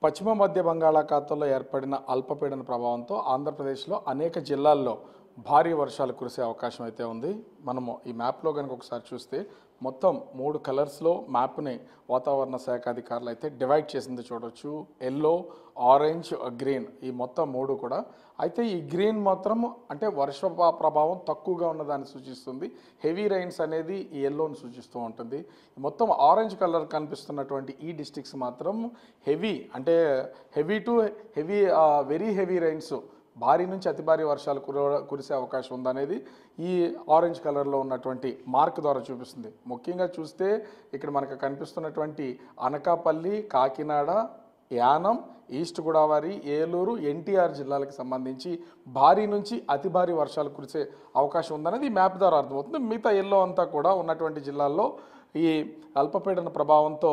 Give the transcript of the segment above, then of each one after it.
పశ్చిమ మధ్య బంగాళాఖాతంలో ఏర్పడిన అల్పపీడన ప్రభావంతో ఆంధ్రప్రదేశ్లో అనేక జిల్లాల్లో భారీ వర్షాలు కురిసే అవకాశం అయితే ఉంది. మనము ఈ మ్యాప్లో కనుక ఒకసారి చూస్తే మొత్తం 3 కలర్స్లో మ్యాప్ని వాతావరణ శాఖ అధికారులు అయితే డివైడ్ చేసింది చూడవచ్చు. ఎల్లో, ఆరెంజ్, గ్రీన్, ఈ మొత్తం 3 కూడా. అయితే ఈ గ్రీన్ మాత్రం అంటే వర్ష ప్రభావం తక్కువగా ఉన్నదాన్ని సూచిస్తుంది. హెవీ రైన్స్ అనేది ఈ ఎల్లోని సూచిస్తూ ఉంటుంది. మొత్తం ఆరెంజ్ కలర్ కనిపిస్తున్నటువంటి ఈ డిస్ట్రిక్ట్స్ మాత్రం హెవీ అంటే heavy to heavy very heavy rains, భారీ నుంచి అతి భారీ వర్షాలు కురిసే అవకాశం ఉందనేది ఈ ఆరెంజ్ కలర్లో ఉన్నటువంటి మార్క్ ద్వారా చూపిస్తుంది. ముఖ్యంగా చూస్తే ఇక్కడ మనకు కనిపిస్తున్నటువంటి అనకాపల్లి, కాకినాడ, యానం, ఈస్ట్ గోదావరి, ఏలూరు, ఎన్టీఆర్ జిల్లాలకు సంబంధించి భారీ నుంచి అతి భారీ వర్షాలు కురిసే అవకాశం ఉందనేది ఈ మ్యాప్ ద్వారా అర్థమవుతుంది. మిగతా ఎల్లో అంతా కూడా ఉన్నటువంటి జిల్లాల్లో ఈ అల్పపీడన ప్రభావంతో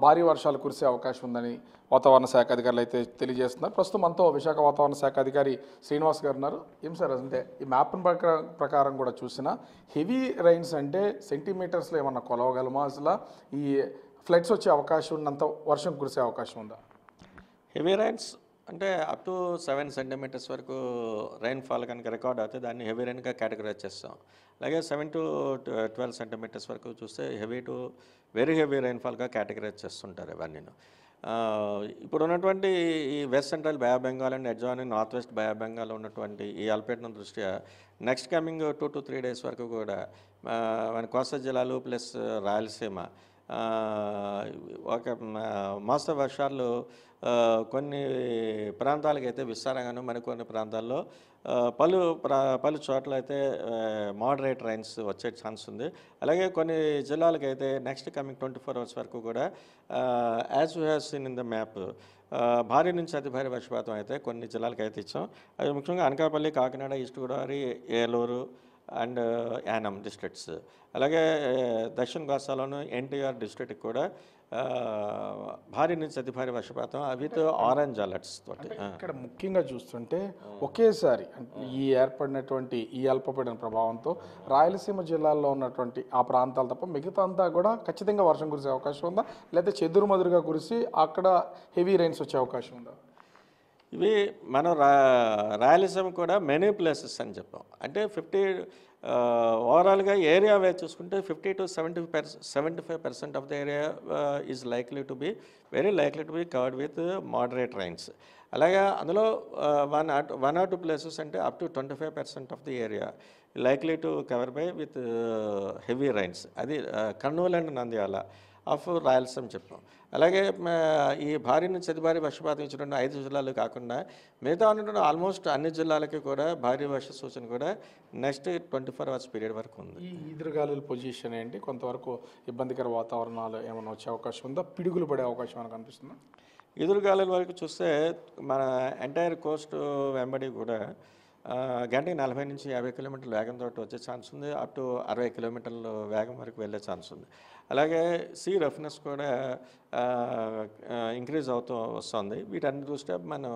భారీ వర్షాలు కురిసే అవకాశం ఉందని వాతావరణ శాఖ అధికారులు అయితే తెలియజేస్తున్నారు. ప్రస్తుతం మనతో విశాఖ వాతావరణ శాఖ అధికారి శ్రీనివాస్ గారు ఉన్నారు. ఏం సార్, అంటే ఈ మ్యాప్ ప్రకారం కూడా చూసిన హెవీ రైన్స్ అంటే సెంటీమీటర్స్లో ఏమన్నా కొలవగలమా? అసలు ఈ ఫ్లడ్స్ వచ్చే అవకాశం ఉన్నంత వర్షం కురిసే అవకాశం ఉందా? హెవీ రైన్స్ అంటే అప్ టు 7 సెంటీమీటర్స్ వరకు రైన్ఫాల్ కనుక రికార్డ్ అవుతే దాన్ని హెవీ రైన్గా కేటగరైజ్ చేస్తాం. అలాగే 7 to 12 సెంటీమీటర్స్ వరకు చూస్తే హెవీ టు వెరీ హెవీ రైన్ఫాల్గా కేటగరైజ్ చేస్తుంటారు ఇవన్నీ. ఇప్పుడు ఉన్నటువంటి ఈ west central bay of Bengal and adjoining north west bay of Bengal ఉన్నటువంటి ఈ అల్పపీడనం దృష్ట్యా నెక్స్ట్ కమింగ్ 2 to 3 డేస్ వరకు కూడా మన కోస్తా జిల్లాలు ప్లస్ రాయలసీమ ఒక మోస్తరు వర్షాలు కొన్ని ప్రాంతాలకు అయితే విస్తారంగాను, మరికొన్ని ప్రాంతాల్లో పలు చోట్ల అయితే మోడరేట్ రైన్స్ వచ్చే ఛాన్స్ ఉంది. అలాగే కొన్ని జిల్లాలకైతే నెక్స్ట్ కమింగ్ 24 అవర్స్ వరకు కూడా as you have seen in the map భారీ నుంచి అతి భారీ వర్షపాతం అయితే కొన్ని జిల్లాలకు అయితే ఇచ్చాం. అది ముఖ్యంగా Anakapalli, Kakinada, east Godavari, Eluru and Yanam districts. అలాగే దక్షిణ కోస్తాలోను ఎన్టీఆర్ డిస్ట్రిక్ట్ కూడా భారీ నుంచి అతి భారీ వర్షపాతం విత్ ఆరెంజ్ అలర్ట్స్ తోటి. ఇక్కడ ముఖ్యంగా చూస్తుంటే ఒకేసారి ఈ ఏర్పడినటువంటి ఈ అల్పపీడన ప్రభావంతో రాయలసీమ జిల్లాల్లో ఉన్నటువంటి ఆ ప్రాంతాలు తప్ప మిగతా అంతా కూడా ఖచ్చితంగా వర్షం కురిసే అవకాశం ఉందా, లేదా చెదురుమదురుగా కురిసి అక్కడ హెవీ రైన్స్ వచ్చే అవకాశం ఉందా? ఇవి మనం రాయలసీమ కూడా మెనీ ప్లేసెస్ అని చెప్పాం. అంటే ఓవరాల్గా ఏరియా వైజ్ చూసుకుంటే 50 to 75% of the area is likely to be very likely to be covered with moderate rains. అలాగే అందులో 1 or 2 ప్లేసెస్ అంటే up to 25% of the area likely to cover by with heavy rains. అది Kurnool and Nandyal of Rayalaseema చెప్పాం. అలాగే ఈ భారీ నుంచి అతి భారీ వర్షపాతం ఇచ్చినటువంటి 5 జిల్లాలు కాకుండా మిగతా ఉన్నటువంటి ఆల్మోస్ట్ అన్ని జిల్లాలకి కూడా భారీ వర్ష సూచన కూడా నెక్స్ట్ 24 అవర్స్ పీరియడ్ వరకు ఉంది. ఈ ఈదురుగాలుల పొజిషన్ ఏంటి? కొంతవరకు ఇబ్బందికర వాతావరణాలు ఏమైనా వచ్చే అవకాశం ఉందా? పిడుగులు పడే అవకాశం ఏమైనా కనిపిస్తుందా? ఎదురుగాలుల వరకు చూస్తే మన ఎంటైర్ కోస్ట్ వెంబడి కూడా గంటకి 40 నుంచి 50 కిలోమీటర్ల వేగంతో వచ్చే ఛాన్స్ ఉంది. అప్ టు 60 కిలోమీటర్ల వేగం వరకు వెళ్ళే ఛాన్స్ ఉంది. అలాగే సీ రఫ్నెస్ కూడా ఇంక్రీజ్ అవుతూ వస్తుంది. వీటన్ని చూస్తే మనం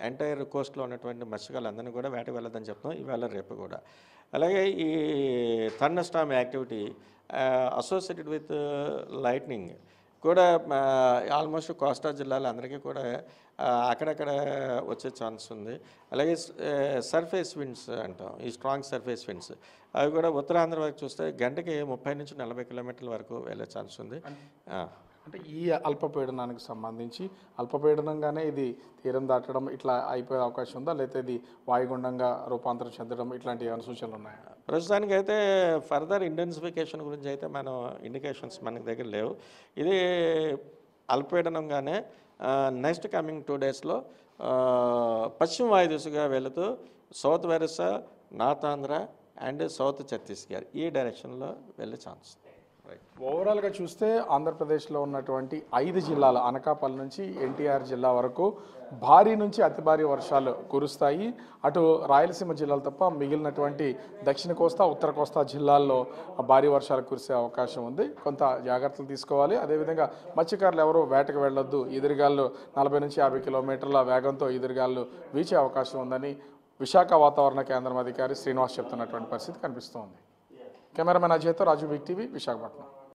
ఎంటైర్ కోస్ట్లో ఉన్నటువంటి మత్స్యకారులందరినీ కూడా వేటకు వెళ్ళదని చెప్తాం ఈవేళ రేపు కూడా. అలాగే ఈ thunder Storm activity associated with lightning కూడా ఆల్మోస్ట్ కోస్తా జిల్లాలో అందరికీ కూడా అక్కడక్కడ వచ్చే ఛాన్స్ ఉంది. అలాగే సర్ఫేస్ విండ్స్ అంటాం, ఈ స్ట్రాంగ్ సర్ఫేస్ విండ్స్ అవి కూడా ఉత్తరాంధ్ర వరకు చూస్తే గంటకి 30 నుంచి 40 కిలోమీటర్ల వరకు వెళ్ళే ఛాన్స్ ఉంది. అంటే ఈ అల్పపీడనానికి సంబంధించి అల్పపీడనంగానే ఇది తీరం దాటడం ఇట్లా అయిపోయే అవకాశం ఉందా, లేకపోతే ఇది వాయుగుండంగా రూపాంతరం చెందడం ఇట్లాంటి ఏమైనా సూచనలు ఉన్నాయా? ప్రస్తుతానికైతే ఫర్దర్ ఇంటెన్సిఫికేషన్ గురించి అయితే మనం ఇండికేషన్స్ మనకి దగ్గర లేవు. ఇది అల్పపీడనంగానే నెక్స్ట్ కమింగ్ 2 డేస్లో పశ్చిమ వాయు దిశగా వెళుతూ south Orissa, north Andhra and south Chhattisgarh ఈ డైరెక్షన్లో వెళ్ళే ఛాన్స్. ఓవరాల్గా చూస్తే ఆంధ్రప్రదేశ్లో ఉన్నటువంటి 5 జిల్లాల అనకాపల్లి నుంచి ఎన్టీఆర్ జిల్లా వరకు భారీ నుంచి అతి భారీ వర్షాలు కురుస్తాయి. అటు రాయలసీమ జిల్లాలు తప్ప మిగిలినటువంటి దక్షిణ కోస్తా, ఉత్తర కోస్తా జిల్లాల్లో భారీ వర్షాలు కురిసే అవకాశం ఉంది. కొంత జాగ్రత్తలు తీసుకోవాలి. అదేవిధంగా మత్స్యకారులు ఎవరు వేటకు వెళ్ళొద్దు. ఎదురుగాళ్ళు 40 నుంచి 50 కిలోమీటర్ల వేగంతో ఎదురుగాళ్ళు వీచే అవకాశం ఉందని విశాఖ వాతావరణ కేంద్రం అధికారి శ్రీనివాస్ చెప్తున్నటువంటి పరిస్థితి కనిపిస్తోంది. కెమెరామెన్ అజయ్తో రాజు, బిగ్ టీవీ, విశాఖపట్నం.